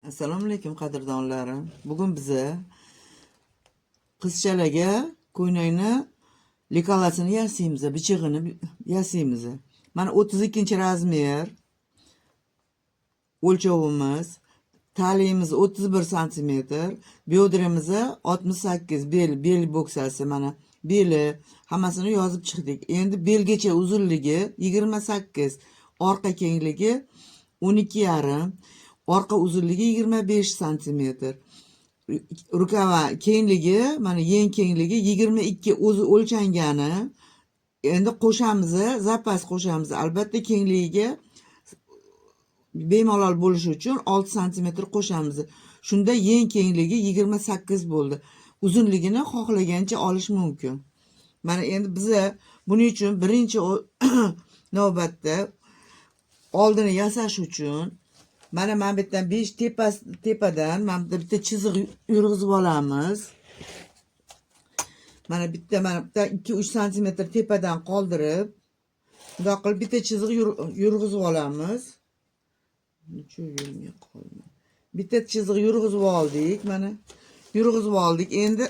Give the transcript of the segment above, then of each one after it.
Assalomu alaykum qadrdonlarim. Bugun biza qizchalarga ko'ylakni likalasini yasaymiz, bichig'ini yasaymiz. Mana 32-razmer o'lchovimiz, taliyimiz 31 sm, biodramiz 68, bel bo'ksasi mana beli hammasini yozib chiqdik. Endi belgacha uzunligi 28, orqa kengligi 12,5, orqa uzunligi 25 sm. Rukava kengligi, mana yeng kengligi 22 o'zi o'lchangani. Endi qo'shamiz, zapas qo'shamiz. Albatta kengligiga bemalol bo'lishi uchun 6 sm qo'shamiz. Shunda yeng kengligi 28 bo'ldi. Uzunligini xohlagancha olish mumkin. Mana endi biza buning uchun birinchi navbatda oldini yasash uchun mana bu yerdan 5 tepadan mana bitta chiziq yurg'izib olamiz. Mana bitta 2-3 sm tepadan qoldirib, bunday qilib bitta chiziq yurg'izib olamiz. Bitta chiziq yurg'izib oldik, mana yurg'izib oldik. Endi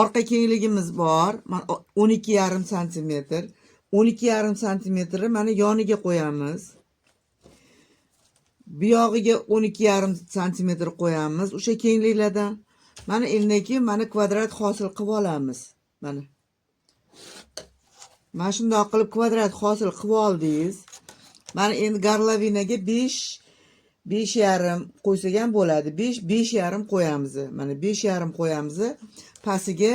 orqa kengligimiz bor, mana 12,5 sm. 12,5 sm mana yoniga qo'yamiz. Bu yog'iga 12,5 sm qo'yamiz. O'sha kengliklardan mana endi mana kvadrat hosil qilib olamiz. Mana shunday qilib kvadrat hosil qilib oldingiz. Mana endi garlavinaga 5,5 qo'ysak ham bo'ladi. 5,5 qo'yamiz. Mana 5,5 qo'yamiz. Pastiga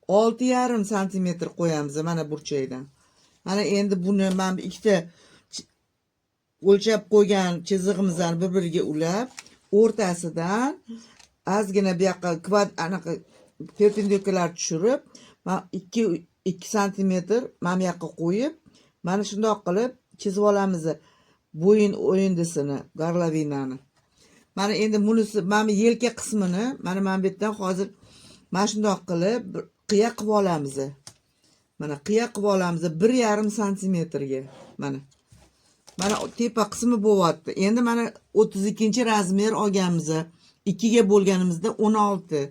6,5 sm qo'yamiz mana burchakdan. Mana endi buni men ikkita o'lchab qo'ygan chizig'imizni bir-biriga ulab, o'rtasidan ozgina bu yoqqa anaqa perpendikulyar tushirib, 2 sm mana bu yoqqa qo'yib, mana shunday qilib chizib olamiz bo'yin o'yindisini, garlavinani. Mana endi bunisi mana yelka qismini mana bu yerdan hozir mana shunday qilib qiya qilib olamiz. Mana qiya qilib olamiz 1,5 sm ga. Mana tepa qismi bo'lyapti. Endi mana 32-razmer olganmiz. 2 ga bo'lganimizda 16.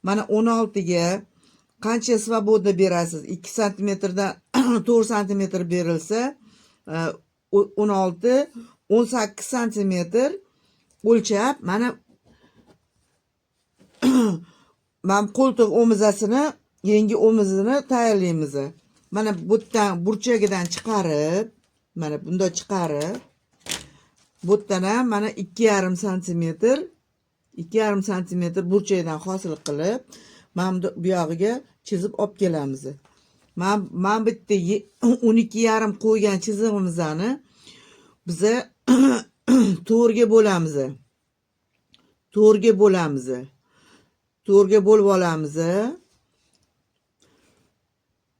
Mana 16 ga qancha svoboda berasiz? 2 sm dan 4 sm berilsa 16, 18 sm o'lchab, mana qo'ltiq o'mizasini, yengi o'mizini tayyorlaymiz. Mana bu yerdan burchagidan chiqarib, mana bunday chiqarib, bu yerdan ham mana 2,5 sm, 2,5 sm burchakdan hosil qilib, mana bu yog'iga chizib olib kelamiz. Mana bu yerda 12,5 qo'ygan chizig'imizni biza 4 ga bo'lamiz. 4 ga bo'lamiz. 4 ga bo'lib olamiz.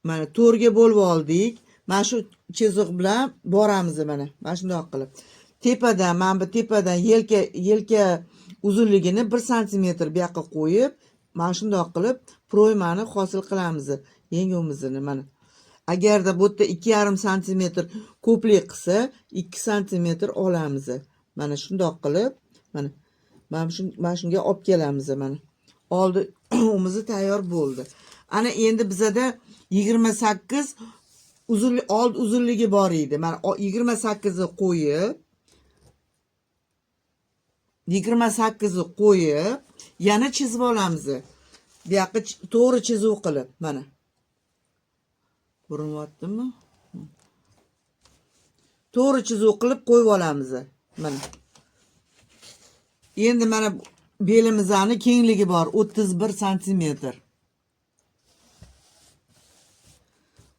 Mana 4 ga bo'lib oldik. Mana shu chiziq bilan boramiz mana shunday qilib. Tepadan, mana bu tepadan yelka uzunligini 1 sm bu yoqqa qo'yib, mana shunday qilib proymani hosil qilamiz. Yengimizni mana. Agarda bu yerda 2,5 sm ko'plik qilsa, 2 sm olamiz. Mana shunday qilib, mana shunga olib kelamiz mana. Oldi o'mizi tayyor bo'ldi. Ana endi bizada 28 old uzunligi bor edi. Mana 28 ni qo'yib, 28 ni qo'yib, yana chizib olamiz. Bu yoqqa to'g'ri chizuv qilib, mana. Ko'rinyaptimi? To'g'ri chizuv qilib qo'yib olamiz. Mana. Endi mana belimizning kengligi bor 31 sm.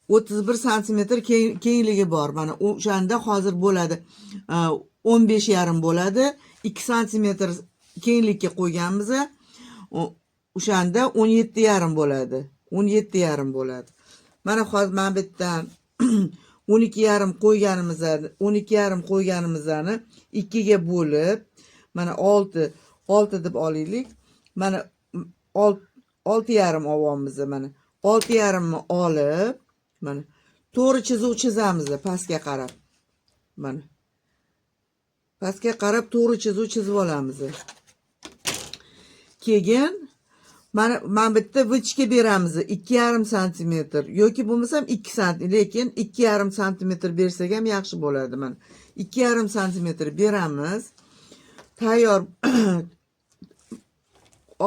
31 sm kengligi bor. Mana o'shanda hozir bo'ladi 15,5 bo'ladi. 2 sm kenglikka qo'yganmiz. O'shanda 17,5 bo'ladi. 17,5 bo'ladi. Mana hozir men bu yerdan 12,5 qo'yganimizni 2 ga bo'lib, mana 6 deb olaylik. Mana 6,5 olyapmiz mana. 6,5 ni olib, mana to'g'ri chizuv chizamiz pastga qarab. Mana pastga qarab to'g'ri chizuv chizib olamiz. Keyin mana bitta vichka beramiz 2,5 sm yoki bo'lmasam 2 sm, lekin 2,5 sm bersak ham yaxshi bo'ladi. Mana 2,5 sm beramiz. Tayyor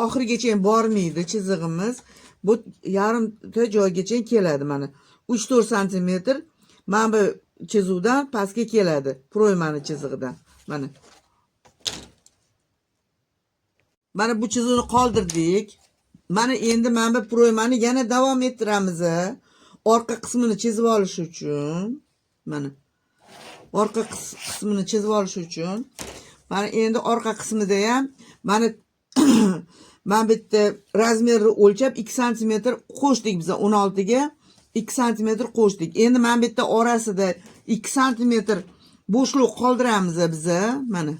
oxirigacha bormaydi chizig'imiz. Bu yarimta joygacha keladi mana. 3-4 sm mana bu chizuvdan pastga keladi, proymani chizig'idan. Mana. Mana bu chizuvni qoldirdik. Mana endi mana bu proymani yana davom ettiramiz. Orqa qismini chizib olish uchun. Mana. Orqa qismini chizib olish uchun. Mana endi orqa qismida ham mana mana bitta razmerni o'lchab 2 sm qo'shdik biz 16 ga 2 sm qo'shdik. Endi mana bitta orasida 2 sm bo'shliq qoldiramiz biz. Mana.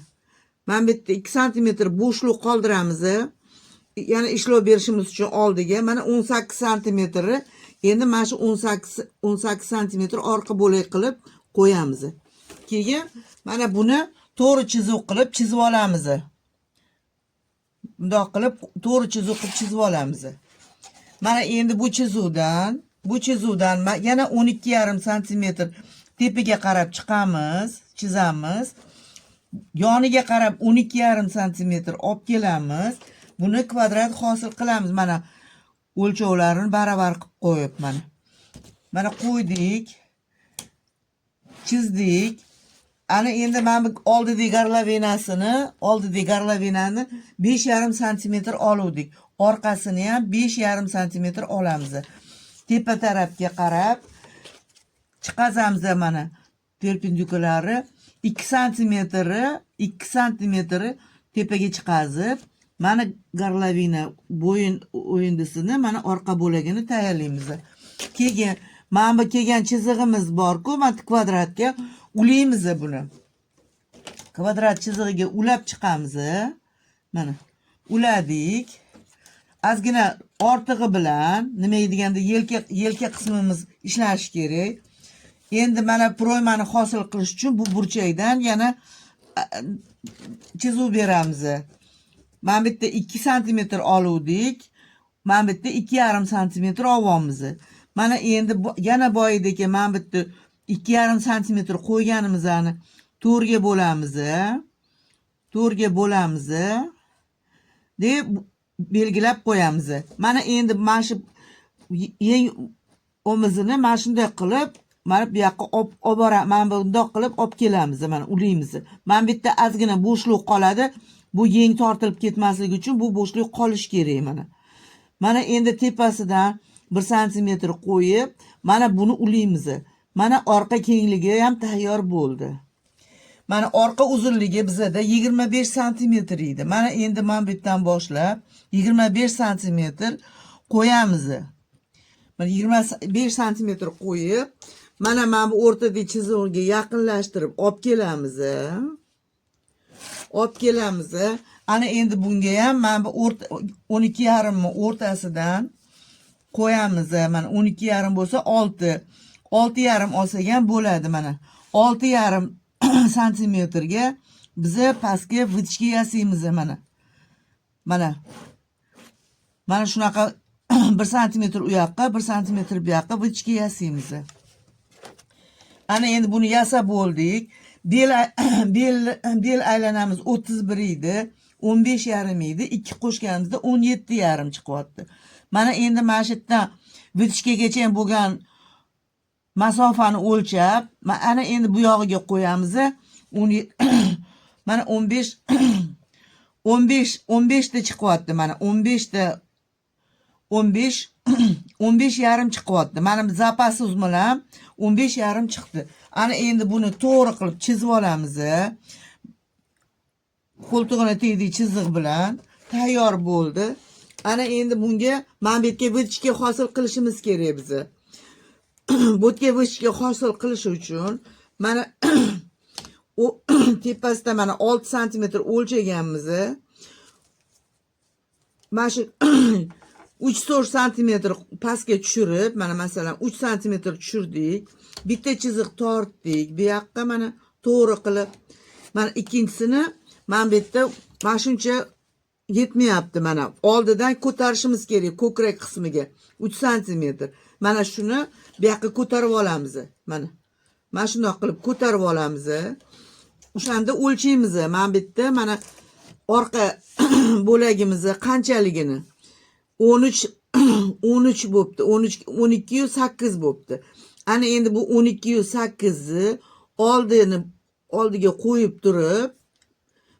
Mana bitta 2 sm bo'shliq qoldiramiz. Yana ishlov berishimiz uchun oldiga mana 18 sm endi mana shu 18 sm orqa bo'lak qilib qo'yamiz. Keyin mana buni to'g'ri chizuv qilib chizib olamiz. Bundoq qilib to'g'ri chizuv qilib chizib olamiz. Mana endi bu chizuvdan yana 12,5 sm tepaga qarab chiqamiz, chizamiz. Yoniga qarab 12,5 sm olib kelamiz. Buni kvadrat hosil qilamiz. Mana o'lchovlarini baravar qilib qo'yib mana. Mana qo'ydik. Chizdik. Ana endi mana oldidagi garlavinani 5,5 sm oluvdik. Orqasini ham 5,5 sm olamiz. Tepa tarafga qarab chiqazamiz mana. Perpendikulari 2 sm tepaga chiqazib, mana garlavina bo'yin o'yindisini mana orqa bo'lagini tayyorlaymiz. Keyin mana bu kelgan chizig'imiz bor-ku, mana kvadratga ulaymiz buni. Kvadrat chizig'iga ulab chiqamiz. Mana uladik. Ozgina ortig'i bilan, nima deganda yelka qismimiz ishlashi kerak. Endi mana proymani hosil qilish uchun bu burchakdan yana chizuv beramiz. Mana bitta 2 sm oluvdik. Mana bitta 2,5 sm olamiz. Mana endi yana boyidagi mana bitta 2,5 sm qo'yganimizni to'rga bo'lamiz. deb belgilab qo'yamiz. Mana endi mana shu yeng omizini mana shunday qilib mana bu yoqqa olib boramiz. Mana bundoq qilib olib kelamiz. Mana ulaymiz. Mana bitta ozgina bo'shliq qoladi. Bu yeng tortilib ketmasligi uchun bu bo'shliq qolish kerak mana. Mana endi tepasidan 1 sm qo'yib, mana buni ulaymiz. Mana orqa kengligi ham tayyor bo'ldi. Mana orqa uzunligi bizda 25 sm edi. Mana endi mana bu yerdan boshlab 25 sm qo'yamiz. Mana 25 sm qo'yib, mana bu o'rtadagi chizig'iga yaqinlashtirib olib kelamiz. Ana endi bunga ham mana bu 12,5 o'rtasidan qo'yamiz. Mana 12,5 bo'lsa 6,5 olsak ham bo'ladi mana. 6,5 santimetrga biz pastga vichka yasaymiz mana. Mana shunaqa 1 sm u yoqqa, 1 sm bu yoqqa vichka yasaymiz. Ana endi buni yasab bo'ldik. Bel aylanamiz 31 edi, 15,5 edi. 2 qo'shganimizda 17,5 chiqyapti. Mana endi mana shu yerdan vichkagacha bo'lgan masofani o'lchab, ana endi bu yog'iga qo'yamiz. Mana 15 ta chiqyapti. Mana 15 15,5 chiqyapti. Mana zapasimiz bilan 15,5 chiqdi. Ana endi buni to'g'ri qilib chizib olamiz. Qo'ltig'ini tegdi chiziq bilan tayyor bo'ldi. Ana endi bunga mana bu yerga vichka hosil qilishimiz kerak biz. Bu yerga vichka hosil qilish uchun mana o tepasida mana 6 sm o'lchaganmiz. Mana shu 3-4 sm pastga tushirib, mana masalan 3 sm tushirdik. Bitta chiziq tortdik. Bu yoqqa mana to'g'ri qilib. Mana ikkinchisini mana bu yerda mana shuncha yetmayapti mana. Oldidan ko'tarishimiz kerak ko'krak qismiga 3 santimetr. Mana shuni bu yoqqa ko'tarib olamiz. Mana. Mana shunday qilib ko'tarib olamiz. O'shanda o'lchaymiz. Mana bu yerda mana orqa bo'lagimiz qanchaligini 13 13 bo'pti. 12,8 bo'pti. Ana endi bu 12,8 ni oldiga qo'yib turib,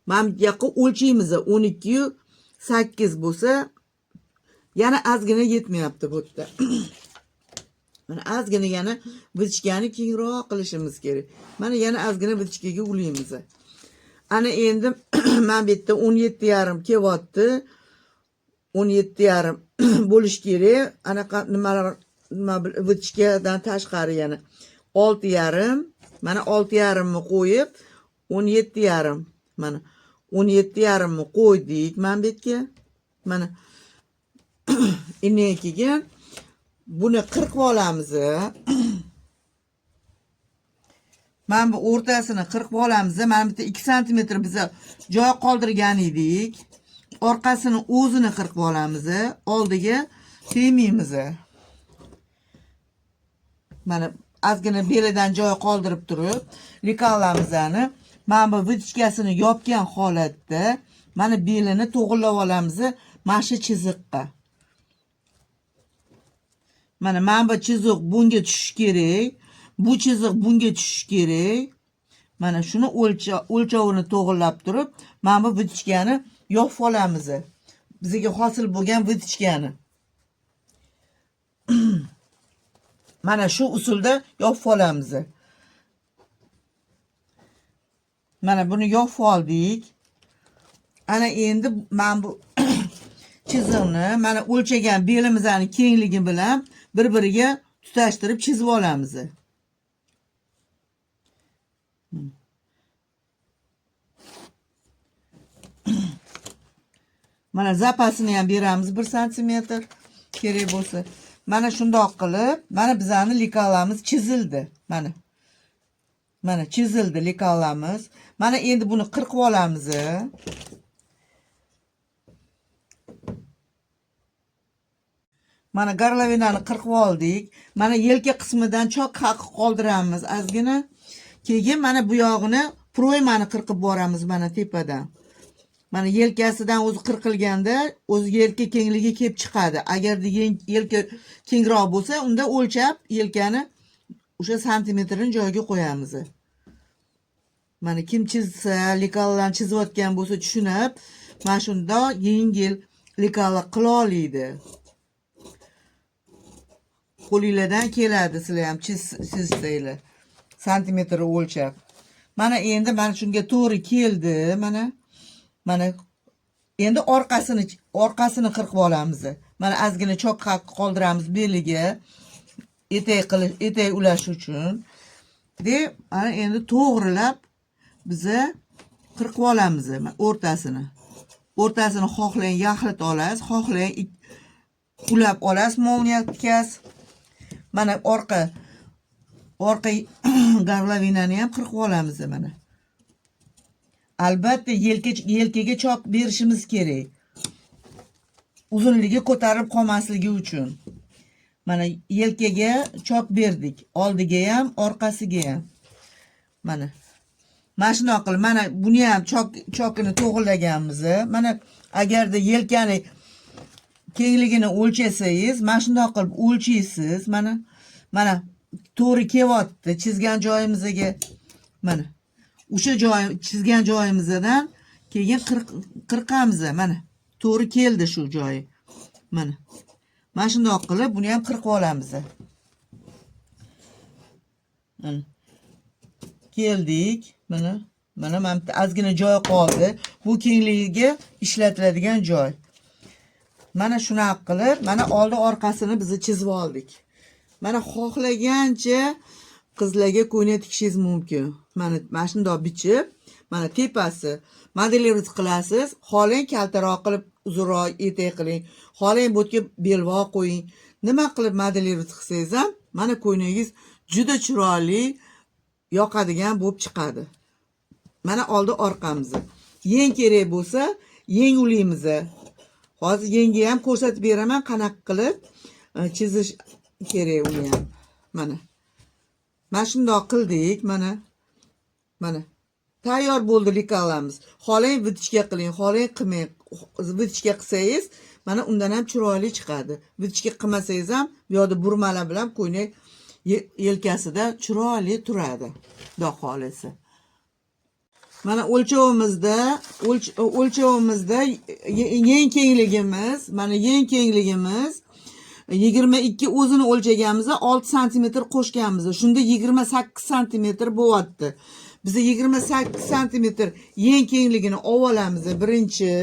mana bu yoqqa o'lchaymiz. 12,8 bo'lsa, yana ozgina yetmayapti bu yerda. Mana ozgina yana bichkani kengroq qilishimiz kerak. Mana yana ozgina bichkaga ulaymiz. Ana endi mana bu yerda 17,5 kelyapti. 17,5 bo'lish kerak. Anaqa nimalar bichkadan tashqari yana 6,5. Mana 6,5 ni qo'yib 17,5. Mana 17,5 ni qo'ydik mana bu yerga. Mana inne kelgan. Buni 40 olamiz. Mana bu o'rtasini 40 olamiz. Mana bu yerda 2 sm biz joy qoldirgan edik. Orqasini o'zini 40 olamiz. Oldiga tegmaymiz. Mana ozgina belidan joy qoldirib turib, likalamizni mana bu vichkasini yopgan holatda mana belini to'g'irlab olamiz. Mana shu chiziqqa. Mana bu chiziq bunga tushishi kerak. Bu chiziq bunga tushishi kerak. Mana shuni o'lchovini to'g'irlab turib, mana bu vichkani yopib olamiz. Bizga hosil bo'lgan vichkani. Mana shu usulda yopib olamiz. Mana buni yopib oldik. Ana endi mana bu chiziqni mana o'lchagan belimizning kengligi bilan bir-biriga tutashtirib chizib olamiz. Mana zapasini ham beramiz 1 sm kerak bo'lsa. Mana shundoq qilib, mana bizani likalamiz chizildi. Mana. Mana chizildi likalamiz. Mana endi buni 40 olamiz. Mana garlavinani 40 oldik. Mana yelka qismidan choq haqi qoldiramiz ozgina. Keyin mana bu yog'ini proymani qirqib boramiz mana tepadan. Mana yelkasidan o'zi qirqilganda o'zi yelka kengligi kelib chiqadi. Agarda yelka kengroq bo'lsa, unda o'lchab yelkani o'sha santimetrini joyiga qo'yamiz. Mana kim chizsa, likallarni chizayotgan bo'lsa tushunib, mana shunda yengil likallar qila oladi. Qo'lingizdan keladi sizlar ham chizsanglar. Santimetr o'lchab. Mana endi mana shunga to'g'ri keldi, mana endi orqasini qirqib olamiz. Mana ozgina choq qoldiramiz beliga etak ulash uchun. Deb mana endi to'g'rilab biza qirqib olamiz o'rtasini. O'rtasini xohlang yaxlit olasiz, xohlang ulab olasiz, molniya tkaz. Mana orqa garlavinani ham qirqib olamiz mana. Albatta yelkaga choq berishimiz kerak. Uzunligi ko'tarib qolmasligi uchun. Mana yelkaga choq berdik. Oldiga ham, orqasiga ham. Mana. Mana shunday qilib, mana buni ham choqini to'g'irlaganmiz. Mana agarda yelkani kengligini o'lchasangiz, mana shunday qilib o'lchaysiz. Mana to'g'ri kelyapti chizgan joyimizga. Mana o'sha joy chizgan joyimizdan keyin qirqamiz. Mana to'g'ri keldi shu joyi. Mana shunday qilib buni ham qirqib olamiz. Mana keldik. Mana ozgina joy qoldi. Bu kengligiga ishlatiladigan joy. Mana shunaqa qilib, mana oldi orqasini biz chizib oldik. Mana xohlagancha qizlarga ko'ylak tikishingiz mumkin. Mana shunday bichib, mana tepasi modelingiz qilasiz. Xohlang kaltaroq qilib uzunroq etak qiling. Xohlang bo'tga belvoq qo'ying. Nima qilib modelingiz qilsangiz ham, mana ko'ylagingiz juda chiroyli yoqadigan bo'lib chiqadi. mana oldi orqamizni. Yeng kerak bo'lsa, yeng ulaymiz. Hozir yengi ham ko'rsatib beraman, qanaqa qilib chizish kerak uni ham. Mana. Mana shundoq qildik, mana. Mana. Tayyor bo'ldi likalamiz. Xohlang vitichka qiling, xohlang qilmang. Vitichka qilsangiz, mana undan ham chiroyli chiqadi. Vitichka qilmasangiz ham bu yerda burmalar bilan ko'ylak yelkasida chiroyli turadi. Xudo xolisi. Mana o'lchovimizda yeng kengligimiz, mana yeng kengligimiz 22 o'zini o'lchaganmiz, 6 sm qo'shganmiz. Shunda 28 sm bo'lyapti. Biz 28 sm yeng kengligini olamiz birinchi.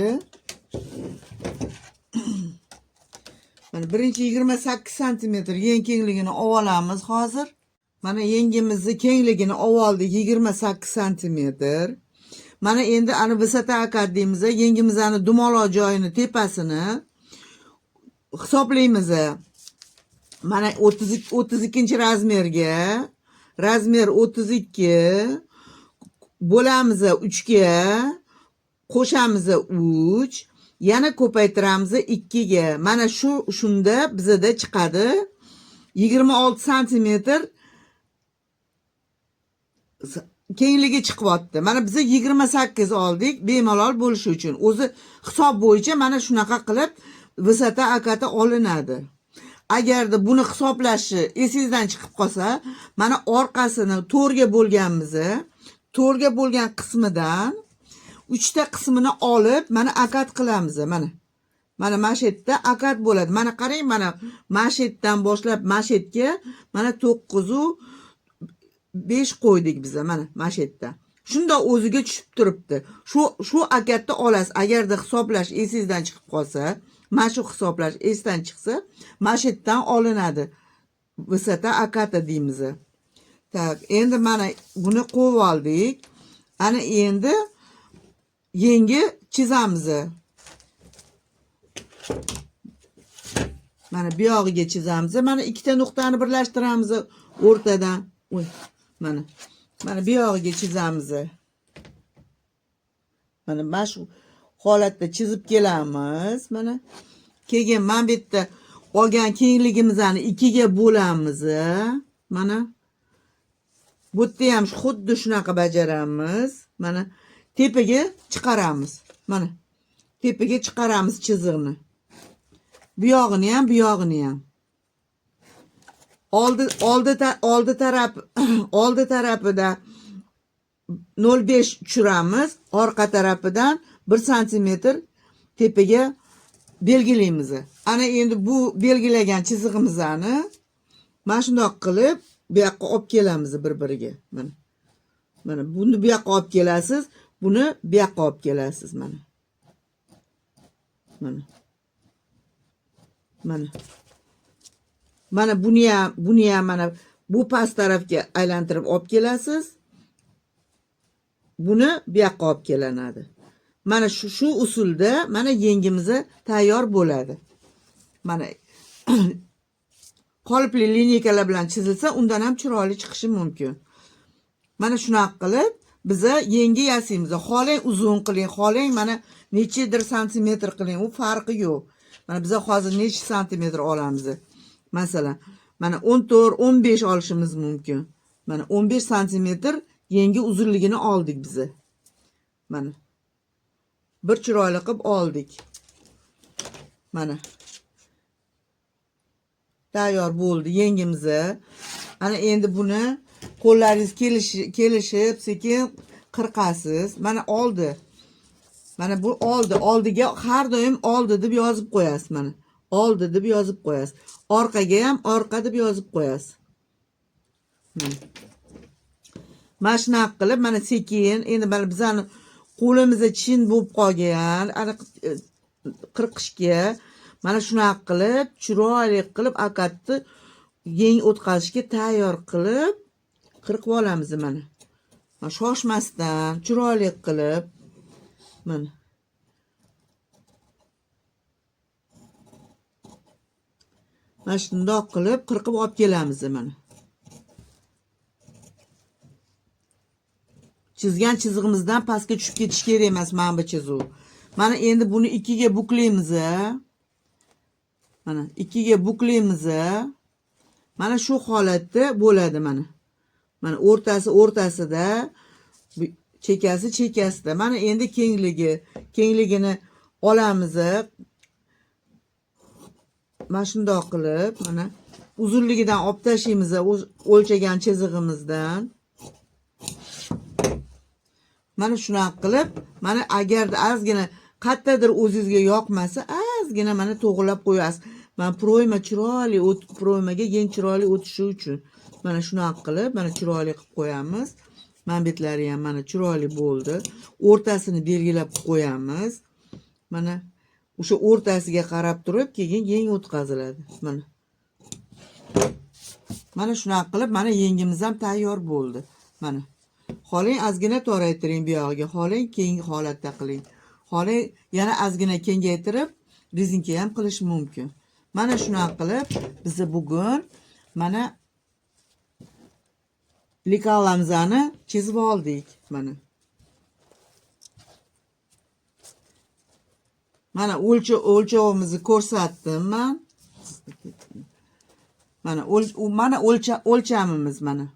Mana birinchi 28 sm yeng kengligini olamiz hozir. Mana yengimizni kengligini oldik 28 sm. Mana endi ana vысота akat deymiz, yengimizni dumaloq joyini tepasini hisoblaymiz. Mana 32 razmerga, razmer 32 bo'lamiz 3 ga, qo'shamiz 3, yana ko'paytiramiz 2 ga. Mana shunda bizda chiqadi 26 sm kengligi chiqyapti. Mana biz 28 oldik, bemalol bo'lishi uchun. O'zi hisob bo'yicha mana shunaqa qilib vысота akati olinadi. Agarda buni hisoblashi esingizdan chiqib qolsa, mana orqasini 4 ga bo'lganmiz. 4 ga bo'lgan qismidan 3 ta qismini olib, mana akat qilamiz, mana. Mana mashetda akat bo'ladi. Mana qarang, mana mashetdan boshlab mashetga mana 9 5 qo'ydik biz, mana mashetda. Shunda o'ziga tushib turibdi. Shu akatni olasiz. Agarda hisoblash esingizdan chiqib qolsa, mana shu hisoblash esdan chiqsa, mashetdan olinadi. Vысота akati deymiz. Tak, endi mana buni qo'yib oldik. Ana endi yengi chizamiz. Mana bu yog'iga chizamiz. Mana ikkita nuqtani birlashtiramiz o'rtadan. Oy, mana. Mana bu yog'iga chizamiz. Mana shu holatda chizib kelamiz. Mana keyin mana bu yerda olgan kengligimizni 2 ga bo'lamiz. Mana bu yerda ham xuddi shunaqa bajaramiz. Mana tepaga chiqaramiz. Mana tepaga chiqaramiz chiziqni. Bu yog'ini ham, bu yog'ini ham. Oldi tarafida 0,5 tushiramiz, orqa tarafidan 1 sm tepaga belgilaymiz. Ana endi bu belgilagan chizig'imizni mana shundoq qilib bu yoqqa olib kelamiz bir-biriga. Mana. Mana buni bu yoqqa olib kelasiz, buni bu yoqqa olib kelasiz, mana. Mana. Mana. Mana buni ham mana bu past tarafga aylantirib olib kelasiz. Buni bu yoqqa olib kelinadi. Mana shu usulda mana yengimiz tayyor bo'ladi. Mana qolipli lineykalar bilan chizilsa, undan ham chiroyli chiqishi mumkin. Mana shunaqa qilib biz yengi yasaymiz. Xohlang uzun qiling, xohlang mana nechidir santimetr qiling, u farqi yo'q. Mana biz hozir necha santimetr olamiz? Masalan, mana 14-15 olishimiz mumkin. Mana 15 santimetr yengi uzunligini oldik biz. Mana bir chiroyli qilib oldik. Mana tayyor bo'ldi yengimiz. Ana endi buni qo'llaringiz kelishib sekin qirqasiz. Mana oldi. Mana bu oldi. Oldiga har doim oldi deb yozib qo'yasiz. Mana oldi deb yozib qo'yasiz. Orqaga ham orqa deb yozib qo'yasiz. Mana shunaqa qilib, mana sekin endi mana bizani qo'limizda chin bo'lib qolgan, ana qirqishga mana shunaqa qilib, chiroyli qilib akatni yeng o'tkazishga tayyor qilib qirqib olamiz mana. Mana shoshmasdan, chiroyli qilib mana. Mana shundoq qilib qirqib olib kelamiz mana. chizgan chizig'imizdan pastga tushib ketish kerak emas mana bu chizuv. Mana endi buni 2 ga buklaymiz. Mana 2 ga buklaymiz. Mana shu holatda bo'ladi mana. Mana o'rtasida chekasida. Mana endi kengligini olamiz. Mana shundoq qilib, mana uzunligidan olib tashlaymiz o'lchagan chizig'imizdan. Mana shunaqa qilib, mana agarda ozgina qayerdadir o'zingizga yoqmasa, ozgina mana to'g'rilab qo'yasiz. Mana proyma chiroyli proymaga eng chiroyli o'tishi uchun mana shunaqa qilib, mana chiroyli qilib qo'yamiz. Mana betlari ham mana chiroyli bo'ldi. O'rtasini belgilab qo'yamiz. Mana o'sha o'rtasiga qarab turib, keyin yeng o'tkaziladi. Mana. Mana shunaqa qilib, mana yengimiz ham tayyor bo'ldi. Mana. Xohlang ozgina toraytiring bu yog'iga, xohlang keng holatda qiling. Xohlang yana ozgina kengaytirib, rezinka ham qilish mumkin. Mana shunaqa qilib, biz bugun mana likalamizni chizib oldik. Mana. Mana o'lchovimizni ko'rsatdim men. Mana o'lchamimiz mana.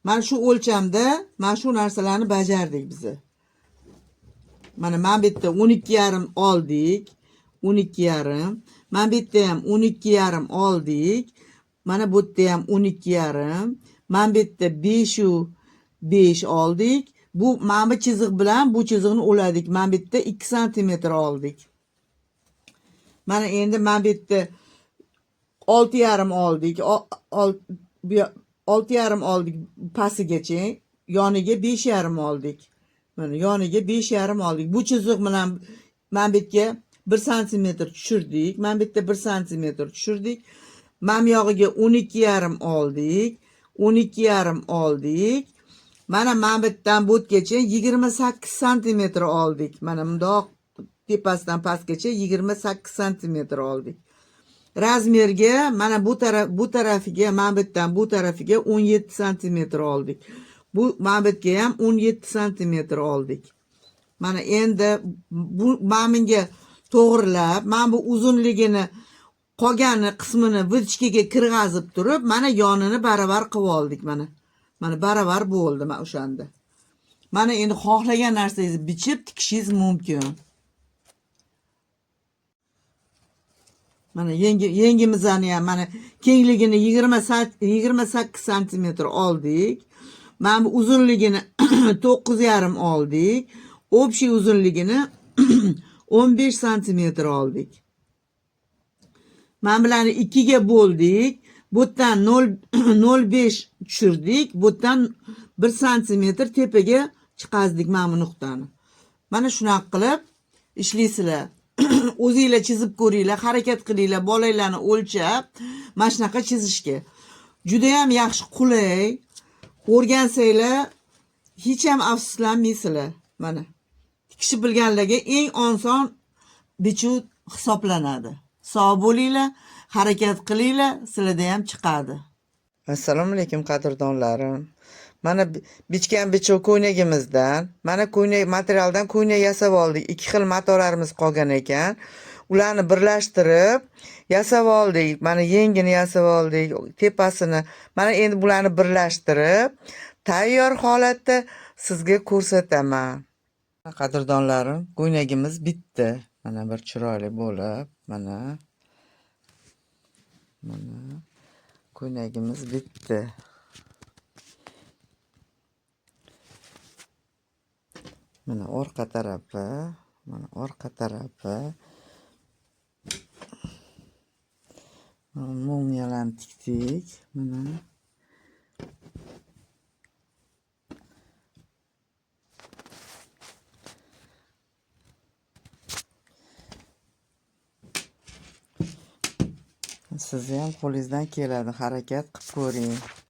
Mana shu o'lchamda mana shu narsalarni bajardik biz. Mana men bu yerda 12,5 oldik. 12,5. Mana bu yerda ham 12,5 oldik. Mana bu yerda ham 12,5. Mana bu yerda 5 oldik. Bu mana bu chiziq bilan bu chiziqni uladik. Mana bu yerda 2 sm oldik. Mana endi mana bu yerda 6,5 oldik. 6,5 oldik pastigacha, yoniga 5,5 oldik. Mana yoniga 5,5 oldik. Bu chiziq bilan mana bu yerga 1 sm tushirdik. Mana bu yerda 1 sm tushirdik. Mana bu yog'iga 12,5 oldik. 12,5 oldik. Mana bu yerdan bu yergacha 28 sm oldik. Mana bundoq tepasidan pastgacha 28 sm oldik. Razmerga mana bu tarafiga, mana bu yerdan bu tarafiga 17 sm oldik. Bu mana bu yerga ham 17 sm oldik. Mana endi bu menga to'g'rilab, mana bu uzunligini qolgani qismini vichkaga kirg'azib turib, mana yonini baravar qilib oldik mana. Mana baravar bo'ldi mana o'shanda. Mana endi xohlagan narsangizni bichib tikishingiz mumkin. Mana yengimizni ham mana kengligini 28 sm oldik. Mana bu uzunligini 9,5 oldik. Общий uzunligini 15 sm oldik. Mana bularni 2 ga bo'ldik. Bu yerdan 0,5 tushirdik. Bu yerdan 1 sm tepaga chiqazdik mana bu nuqtani. Mana shunaqa qilib ishlaysizlar. O'zingizlar chizib ko'ringlar, harakat qilinglar, bolalarni o'lchab, mana shunaqa chizishga. Juda ham yaxshi, qulay. O'rgansanglar, hech ham afsuslanmaysizlar. Mana. Tikishni bilganlarga eng oson bichuv hisoblanadi. Sog' bo'linglar, harakat qilinglar, sizlarda ham chiqadi. Assalomu alaykum qadrdonlarim. Mana bichgan bichuv ko'ynagimizdan, mana ko'ynak materialdan ko'ynak yasab oldik. 2 xil matolarimiz qolgan ekan. Ularni birlashtirib yasab oldik. Mana yengini yasab oldik, tepasini. Mana endi bularni birlashtirib tayyor holatda sizga ko'rsataman. Qadrdonlarim, ko'ynagimiz bitdi. Mana bir chiroyli bo'lib, mana ko'ynagimiz bitdi. Mana orqa tarafi, mana orqa tarafi. Mumiyalarni tikdik, mana. Siz ham qo'lingizdan keladi, harakat qilib ko'ring.